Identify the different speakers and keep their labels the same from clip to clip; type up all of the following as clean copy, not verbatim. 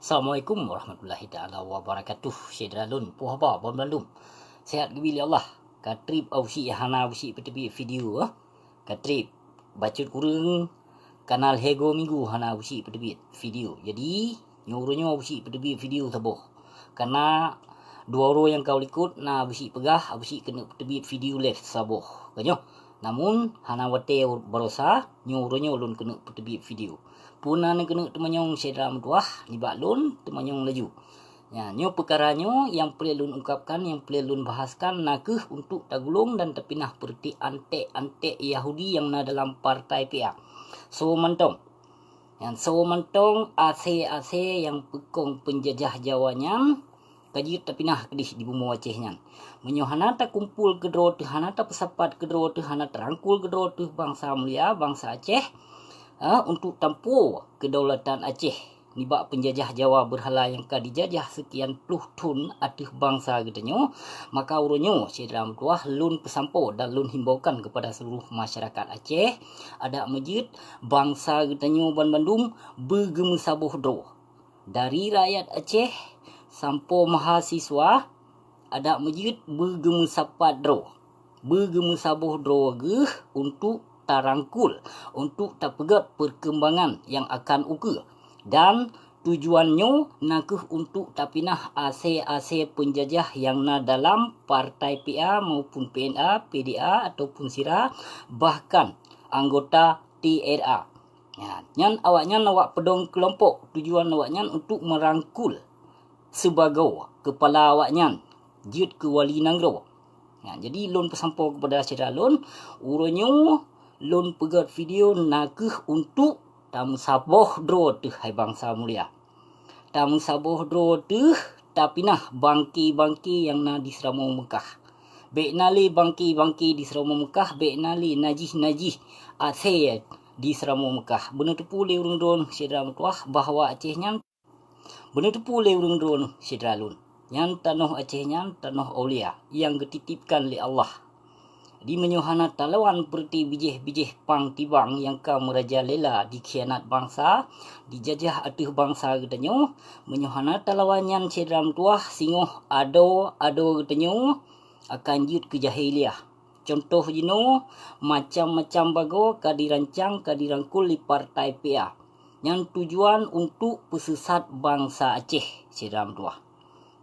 Speaker 1: Assalamualaikum warahmatullahi ta'ala wabarakatuh. Syedalun, puhaba, bon bandum. Sehat gebili Allah. Katrip ausi hana ausi petebi video Katrip bacut kurang kanal Hego Minggu hana ausi petebi video. Jadi nyuruhnya ausi petebi video saboh. Karena dua orang yang kau ikut na ausi pegah ausi kena petebi video left saboh. Kanyo. Namun hana wate barosa nyuruhnya ulun kena petebi video. Puna ni kena temanyong sedram tuah libak lun temanyong laju. Ya, nyo perkaranya yang perlu lun ungkapkan, yang perlu lun bahaskan nakeh untuk tagulung dan terpinah perti antek-antek Yahudi yang na dalam partai PA. So mantong. Yang so mantong AC yang pekong penjajah Jawanya kaji terpinah kedih di bumi Acehnya. Menyohana ta kumpul kedro tu hana ta pesapat kedro tu hana terangkul kedro tu bangsa mulia bangsa Aceh. Untuk tampu kedaulatan Aceh nibak penjajah Jawa berhala yang ka dijajah sekian puluh tahun atih bangsa getanyo, maka urunyo sedram tuah lun pesampo dan lun himbaukan kepada seluruh masyarakat Aceh ada masjid bangsa getanyo Ban Bandung bergemesabuh dro dari rakyat Aceh sampo mahasiswa ada masjid bergemesapat dro bergemesabuh dro geh untuk tarangkul untuk terpegat perkembangan yang akan ukur dan tujuannya nakeh untuk tapinah AC penjajah yang na dalam partai PA maupun PNA, PDA ataupun SIRA bahkan anggota TRA. Ya, nyan awaknya awak pedong kelompok tujuan awaknya untuk merangkul sebagai kepala awaknya jut ke wali nanggro. Ya, jadi lun pesampo kepada saudara lun urunyo lun pegat video nakeh untuk tamu saboh dro tu hai bangsa mulia. Tamu saboh dro tu tapinah bangki-bangki yang na di Seramo Mekah. Bek nali bangki-bangki di Seramo Mekah, bek nali najih-najih Aceh di Seramo Mekah. Benar tepu le urung dron sedra tuah bahawa Acehnya benar tepu le urung dron sedra lun. Yang tanah Acehnya tanah aulia yang dititipkan oleh Allah. Di menyohana talawan perti bijih-bijih pang tibang yang ka merajalela dikhianat bangsa, dijajah atih bangsa getanyo, menyohana talawanyan sedram tuah singoh ado getanyo akan jut ke jahiliah. Contoh jino macam-macam bago kadirancang kadirangkul di partai PA yang tujuan untuk pesesat bangsa Aceh sedram tuah.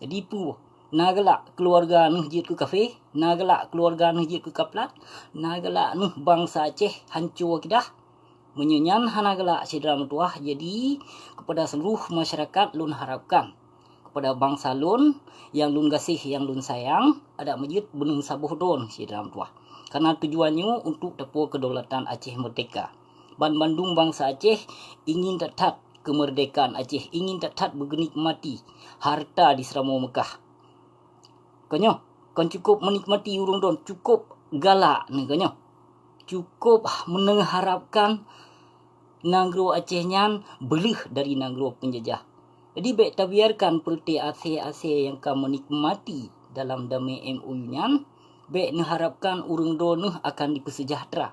Speaker 1: Jadi pu nagalak keluarga nuh jit ke kafe, nagalak keluarga nuh jit ke kaplat, nagalak nuh bangsa Aceh hancur kidah. Menyenyan hanagalak sedram tuah. Jadi kepada seluruh masyarakat lun harapkan kepada bangsa lun yang lun gasih, yang lun sayang, ada masjid benung sabuh don sedram tuah. Karena tujuannya untuk tepuk kedaulatan Aceh merdeka. Ban Bandung bangsa Aceh ingin tetap kemerdekaan Aceh, ingin tetap bernikmati harta di Seramo Mekah. Kanyo, kan cukup menikmati urung don, cukup galak ni kanyo. Cukup mengharapkan nanggro Acehnya belih dari nanggro penjajah. Jadi baik tak biarkan perti AC yang ka menikmati dalam damai MOU-nya, baik mengharapkan urung don akan dipersejahtera.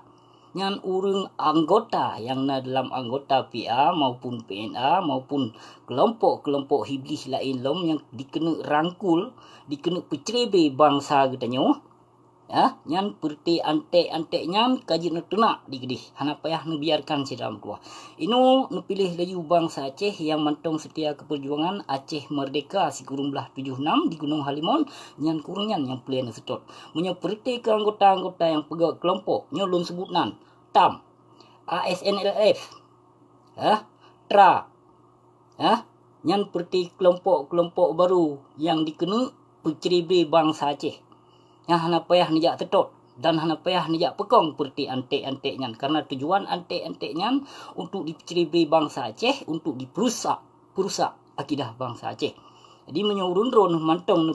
Speaker 1: Nyan urung anggota yang na dalam anggota PA maupun PNA maupun kelompok-kelompok hiblis lain lom yang dikena rangkul, dikena pecerebe bangsa getanyo. Ya, nyan perti antek-anteknya kaji na tenak digedih. Hana payah nu biarkan sedram tuah. Ino nu pilih laju bangsa Aceh yang mantong setia keperjuangan Aceh merdeka si kurung belah 76 di Gunung Halimon nyan kurungan yang pelian setot. Menyo perti ke anggota-anggota yang pegawai kelompok nyo lun sebutnan TAM, ASNLF, TRA, nyan perti kelompok-kelompok baru yang dikena pecerebe bangsa Aceh. Yang hana payah nijak tetot dan hana payah nijak pekong perti antek-anteknya. Karena tujuan antek-anteknya untuk dicerebe bangsa Aceh, untuk diperusak akidah bangsa Aceh. Jadi menyurun dron mantong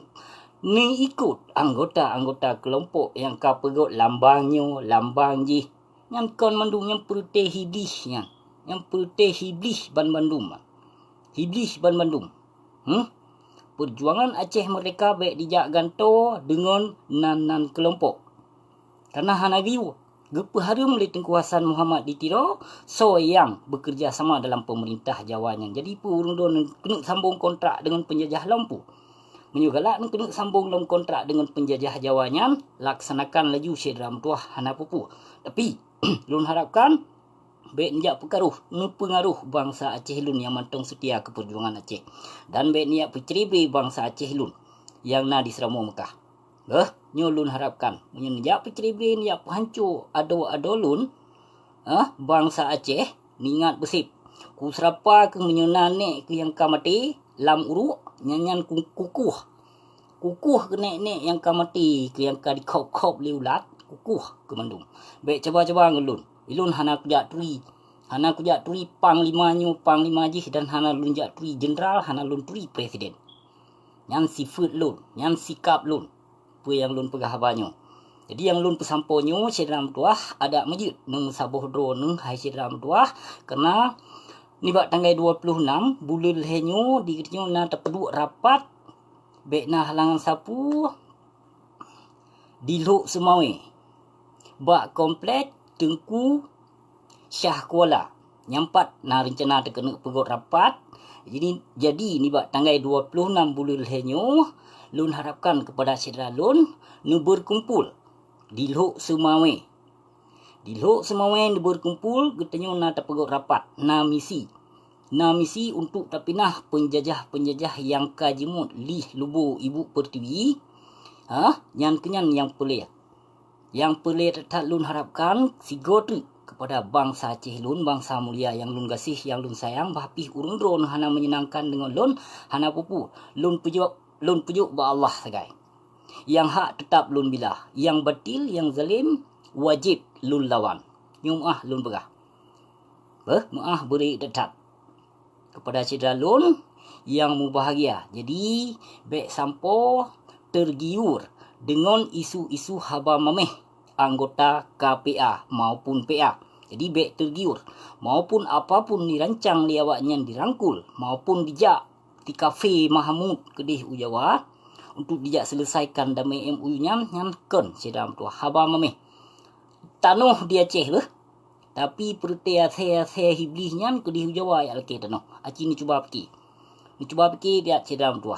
Speaker 1: ni ikut anggota-anggota kelompok yang ka pegot lambangnya, lambang ji. Yang kon mandung yang perti hiblis yang perti hiblis Ban Bandung. Hiblis Ban Bandung. Perjuangan Aceh merdeka baik dijak ganto dengan nan kelompok. Karena hana view Gepeharum oleh Tengku Hassan Muhammad ditiro so yang bekerja sama dalam pemerintah Jawanan. Jadi urung don kena sambung kontrak dengan penjajah lampu. Menyugalak kena sambung dalam kontrak dengan penjajah Jawanan, laksanakan laju syedra tuah hana pupu. Tapi lun harapkan baik niat pengaruh bangsa Aceh Lun yang mantong setia ke perjuangan Aceh. Dan baik niat peceribri bangsa Aceh Lun yang na di Seramua Mekah. Nyolun harapkan menyenjak peceribri niat penghancur ado-adolun bangsa Aceh ningat besip. Ku serapa ke menyenane ke yang kamati lam uruk nyanyan kukuh. Kukuh ke nek-nek yang kamati ke yang ka dikop-kop liulat kukuh ke mandum. Baik coba-coba ngelun. Ilun hana kujak turi. Hana kujak turi panglima jih dan hana lun jak turi jenderal, hana lun turi presiden. Yang sifat lun, yang sikap lun. Apa yang lun pegah banyo. Jadi yang lun pesamponyo syedram tuah ada masjid nang saboh dro nang hai syedram tuah kena ni bak tanggal 26 bulan lehenyo dikenyo na tepeduk rapat bek na halangan sapu di Lok Semawe. Bak komplek Tengku Syah Kuala. Nyampat na rencana terkena pegot rapat. Jadi ni bak tanggal 26 bulan lehenyo lun harapkan kepada syedra lun nu berkumpul di Lok Semawe. Di Lok Semawe nu berkumpul getanyo na terpegot rapat na misi. Na misi untuk tapinah penjajah-penjajah yang kajimut lih lubu ibu pertiwi. Yang kenyan yang pelih. Yang pelih tetap lun harapkan sigotu kepada bangsa Aceh Lun, bangsa mulia yang lun kasih, yang lun sayang, bahpih urung dron hana menyenangkan dengan lun, hana pupu. Lun pujuk ba Allah sagai. Yang hak tetap lun bilah, yang batil, yang zalim wajib lun lawan. Nyumah lun begah. Maah beri tetap kepada syedra lun yang mubahagia. Jadi baik sampo tergiur dengan isu-isu haba mameh anggota KPA maupun PA. Jadi baik tergiur maupun apapun dirancang liawaknya dirangkul maupun dijak di kafe Mahmud Kedih Ujawa untuk dijak selesaikan damai MOU nya nyanken sedam tu haba mameh. Tanuh dia Aceh leh. Tapi pertia saya hiblihnya Kedih Ujawa ya leke tanuh. Aci ni cuba peki. Ni cuba peki dia sedam tu.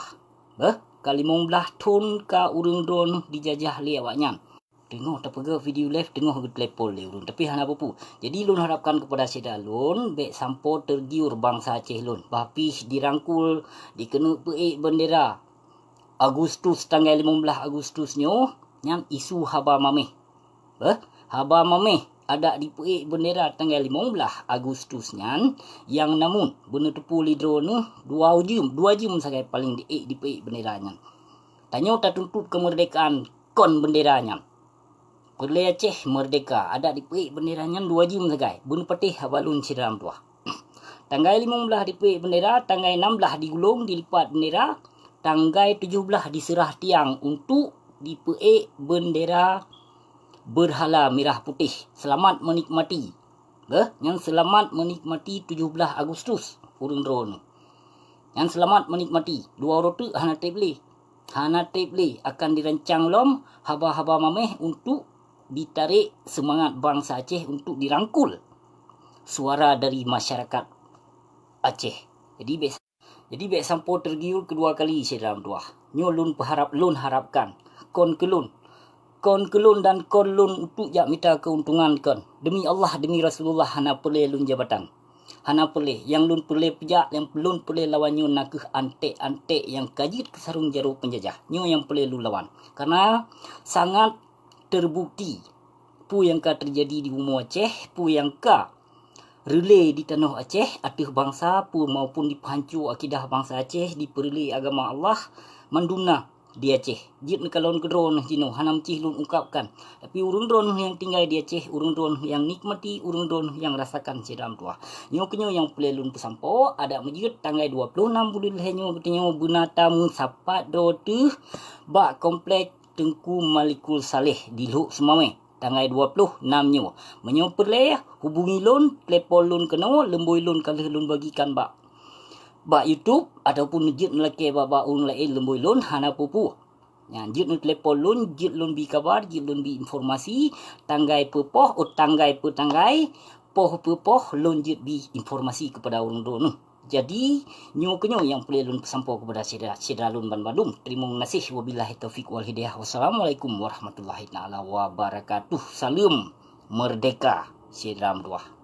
Speaker 1: Kali 15 ton ka urang drone dijajah liawaknya. Tengok tak pega video live tengok ke telepon le urun tapi hana apa. Jadi lun harapkan kepada syedra lun baik sampo tergiur bangsa Aceh Lun. Bapih dirangkul dikena peik bendera Agustus tanggal 15 Agustusnyo yang isu haba mameh. Haba mameh ada di peik bendera tanggal 15 Agustusnya yang namun benar tepu lidro ni 2 jam sagai paling di peik benderanya. Tanya tak tuntut kemerdekaan kon benderanya. Perlai Aceh merdeka ada di peik benderanya 2 jam sagai. Bun petih abalun syedram tuah. Tanggal 15 di peik bendera, tanggal 16 digulung dilipat bendera, tanggal 17 diserah tiang untuk di peik bendera berhala merah putih. Selamat menikmati. Yang selamat menikmati 17 Agustus urang drone. Yang selamat menikmati. Dua orang tu hana teble akan dirancang lom haba-haba mameh untuk ditarik semangat bangsa Aceh untuk dirangkul suara dari masyarakat Aceh. Jadi baik sampo tergiur kedua kali syedram tuah. Nyo lun harapkan kon kelun dan kon lun untuk jak minta keuntungan kon. Demi Allah, demi Rasulullah hana pelih lun jabatan. Hana pelih yang lun pelih pejak, yang lun pelih lawan nyo nakeh antek-antek yang kajit ke sarung jarum penjajah. Nyo yang pelih lun lawan. Karena sangat terbukti pu yang ka terjadi di bumi Aceh, pu yang ka relay di tanah Aceh, atih bangsa pu maupun di pahancur akidah bangsa Aceh, di perli agama Allah manduna di Aceh. Jit kalon kedron jino hanam cih lun ungkapkan. Tapi urang dron yang tinggal di Aceh, urang dron yang nikmati, urang dron yang rasakan sedam tuah. Nyo kenyo yang pelelun pesampo ada masjid tanggal 26 bulan lehenyo ketenyo bunatamu sapat do tu bak komplek Tengku Malikul Saleh di Lok Semawe tanggal 26 nyo. Menyo perleh hubungi lun, telepon lun kena, lemboi lun kalau lun bagikan bak YouTube ataupun masjid melaki bak urang lain lemboi lun hana pupu. Yang jut nun telefon lun, jut lun bi kabar, jut lun bi informasi, tanggai pepoh, tanggai petanggai, poh pepoh, lun jut bi informasi kepada orang tu. Jadi, nyu kenyu yang boleh lun sampau kepada saudara lun Bandung. Terima kasih. Wabillahi taufiq wal hidayah. Wassalamualaikum warahmatullahi taala wabarakatuh. Salam merdeka saudara Merdua.